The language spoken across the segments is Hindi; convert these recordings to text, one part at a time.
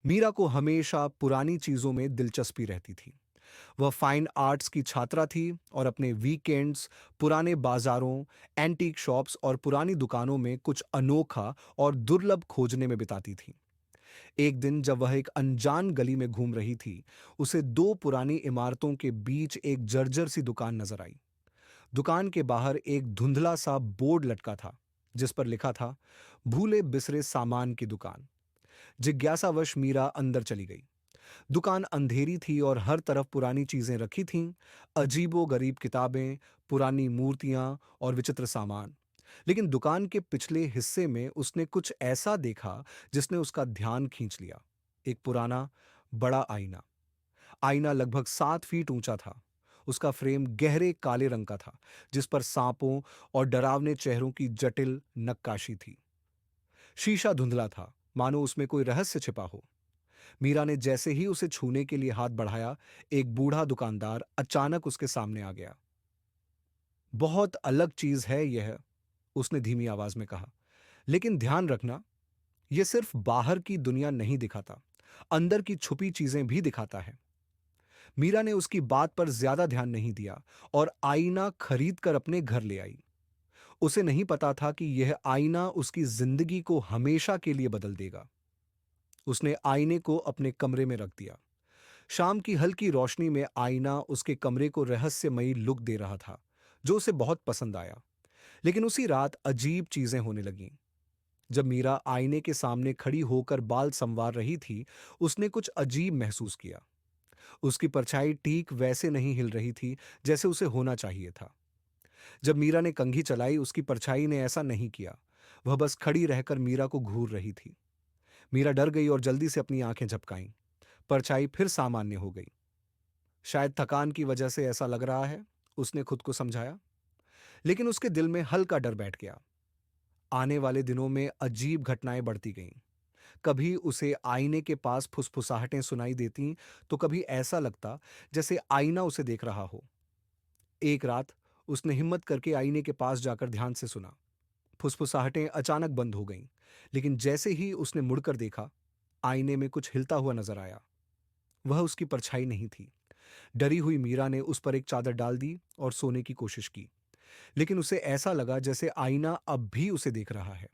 मीरा को हमेशा पुरानी चीजों में दिलचस्पी रहती थी। वह फाइन आर्ट्स की छात्रा थी और अपने वीकेंड्स पुराने बाजारों, एंटीक शॉप्स और पुरानी दुकानों में कुछ अनोखा और दुर्लभ खोजने में बिताती थी। एक दिन जब वह एक अनजान गली में घूम रही थी, उसे दो पुरानी इमारतों के बीच एक जर्जर सी दुकान नजर आई। दुकान के बाहर एक धुंधला सा बोर्ड लटका था, जिस पर लिखा था, भूले बिसरे सामान की दुकान। जिज्ञासावश मीरा अंदर चली गई। दुकान अंधेरी थी और हर तरफ पुरानी चीजें रखी थीं, अजीबो गरीब किताबें, पुरानी मूर्तियां और विचित्र सामान। लेकिन दुकान के पिछले हिस्से में उसने कुछ ऐसा देखा जिसने उसका ध्यान खींच लिया। एक पुराना, बड़ा आईना। आईना लगभग 7 फीट ऊंचा था। उसका फ्रेम गहरे काले रंग का था, जिस पर सांपों और डरावने चेहरों की जटिल नक्काशी थी। शीशा धुंधला था, मानो उसमें कोई रहस्य छिपा हो। मीरा ने जैसे ही उसे छूने के लिए हाथ बढ़ाया, एक बूढ़ा दुकानदार अचानक उसके सामने आ गया। बहुत अलग चीज है यह, उसने धीमी आवाज में कहा। लेकिन ध्यान रखना, यह सिर्फ बाहर की दुनिया नहीं दिखाता, अंदर की छुपी चीजें भी दिखाता है। मीरा ने उसकी बात पर ज्यादा ध्यान नहीं दिया और आईना खरीद कर अपने घर ले आई। उसे नहीं पता था कि यह आईना उसकी जिंदगी को हमेशा के लिए बदल देगा। उसने आईने को अपने कमरे में रख दिया। शाम की हल्की रोशनी में आईना उसके कमरे को रहस्यमयी लुक दे रहा था, जो उसे बहुत पसंद आया। लेकिन उसी रात अजीब चीजें होने लगीं। जब मीरा आईने के सामने खड़ी होकर बाल संवार रही थी, उसने कुछ अजीब महसूस किया। उसकी परछाई ठीक वैसे नहीं हिल रही थी जैसे उसे होना चाहिए था। जब मीरा ने कंघी चलाई, उसकी परछाई ने ऐसा नहीं किया। वह बस खड़ी रहकर मीरा को घूर रही थी। मीरा डर गई और जल्दी से अपनी आंखें झपकाईं। परछाई फिर सामान्य हो गई। शायद थकान की वजह से ऐसा लग रहा है, उसने खुद को समझाया। लेकिन उसके दिल में हल्का डर बैठ गया। आने वाले दिनों में अजीब घटनाएं बढ़ती गईं। कभी उसे आईने के पास फुसफुसाहटें सुनाई देतीं, तो कभी ऐसा लगता जैसे आईना उसे देख रहा हो। एक रात उसने हिम्मत करके आईने के पास जाकर ध्यान से सुना। फुसफुसाहटें अचानक बंद हो गईं, लेकिन जैसे ही उसने मुड़कर देखा, आईने में कुछ हिलता हुआ नजर आया। वह उसकी परछाई नहीं थी। डरी हुई मीरा ने उस पर एक चादर डाल दी और सोने की कोशिश की, लेकिन उसे ऐसा लगा जैसे आईना अब भी उसे देख रहा है।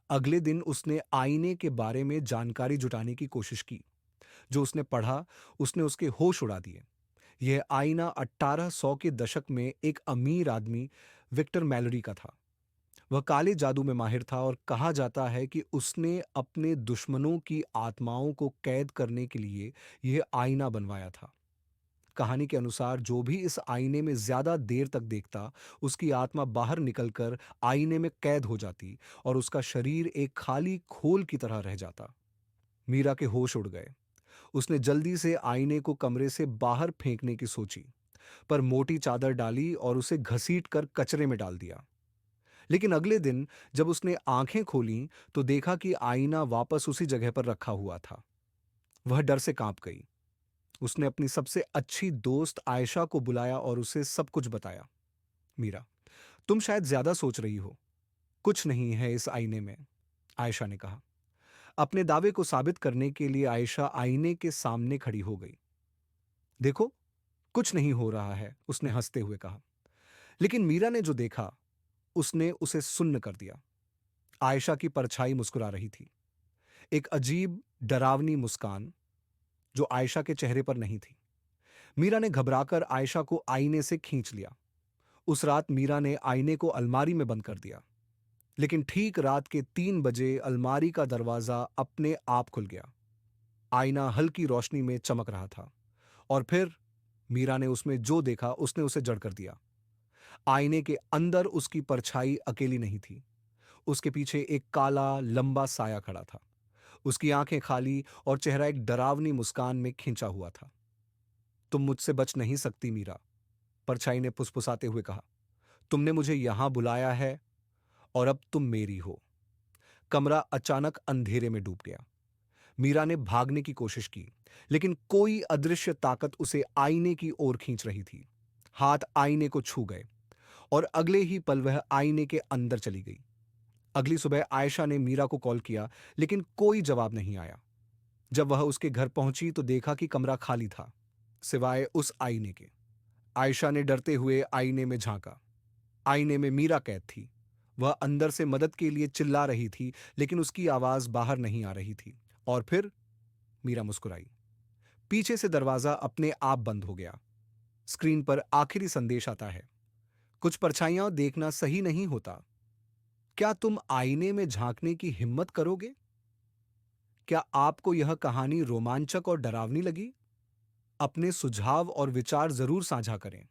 अगले दिन उसने आईने के बारे में जानकारी जुटाने की कोशिश की। जो उसने पढ़ा, उसने उसके होश उड़ा दिए। यह आईना 1800 के दशक में एक अमीर आदमी, विक्टर मैलोरी का था। वह काले जादू में माहिर था और कहा जाता है कि उसने अपने दुश्मनों की आत्माओं को कैद करने के लिए यह आईना बनवाया था। कहानी के अनुसार जो भी इस आईने में ज्यादा देर तक देखता, उसकी आत्मा बाहर निकलकर आईने में कैद हो जाती और उसका शरीर एक खाली खोल की तरह रह जाता। मीरा के होश उड़ गए। उसने जल्दी से आईने को कमरे से बाहर फेंकने की सोची, पर मोटी चादर डाली और उसे घसीट कर कचरे में डाल दिया। लेकिन अगले दिन जब उसने आंखें खोलीं, तो देखा कि आईना वापस उसी जगह पर रखा हुआ था। वह डर से कांप गई। उसने अपनी सबसे अच्छी दोस्त आयशा को बुलाया और उसे सब कुछ बताया। मीरा, तुम शायद ज्यादा सोच रही हो। कुछ नहीं है इस आईने में, आयशा ने कहा। अपने दावे को साबित करने के लिए आयशा आईने के सामने खड़ी हो गई। देखो, कुछ नहीं हो रहा है, उसने हंसते हुए कहा। लेकिन मीरा ने जो देखा, उसने उसे सुन्न कर दिया। आयशा की परछाई मुस्कुरा रही थी, एक अजीब डरावनी मुस्कान जो आयशा के चेहरे पर नहीं थी। मीरा ने घबराकर आयशा को आईने से खींच लिया। उस रात मीरा ने आईने को अलमारी में बंद कर दिया। लेकिन ठीक रात के 3 बजे अलमारी का दरवाजा अपने आप खुल गया। आईना हल्की रोशनी में चमक रहा था। और फिर मीरा ने उसमें जो देखा, उसने उसे जड़ कर दिया। आईने के अंदर उसकी परछाई अकेली नहीं थी। उसके पीछे एक काला लंबा साया खड़ा था। उसकी आंखें खाली और चेहरा एक डरावनी मुस्कान में खिंचा हुआ था। तुम मुझसे बच नहीं सकती मीरा, परछाई ने फुसफुसाते हुए कहा। तुमने मुझे यहां बुलाया है और अब तुम मेरी हो। कमरा अचानक अंधेरे में डूब गया। मीरा ने भागने की कोशिश की, लेकिन कोई अदृश्य ताकत उसे आईने की ओर खींच रही थी। हाथ आईने को छू गए और अगले ही पल वह आईने के अंदर चली गई। अगली सुबह आयशा ने मीरा को कॉल किया, लेकिन कोई जवाब नहीं आया। जब वह उसके घर पहुंची तो देखा कि कमरा खाली था, सिवाय उस आईने के। आयशा ने डरते हुए आईने में झांका। आईने में मीरा कैद थी। वह अंदर से मदद के लिए चिल्ला रही थी, लेकिन उसकी आवाज बाहर नहीं आ रही थी। और फिर मीरा मुस्कुराई। पीछे से दरवाजा अपने आप बंद हो गया। स्क्रीन पर आखिरी संदेश आता है, कुछ परछाइयां देखना सही नहीं होता। क्या तुम आईने में झांकने की हिम्मत करोगे? क्या आपको यह कहानी रोमांचक और डरावनी लगी? अपने सुझाव और विचार जरूर साझा करें।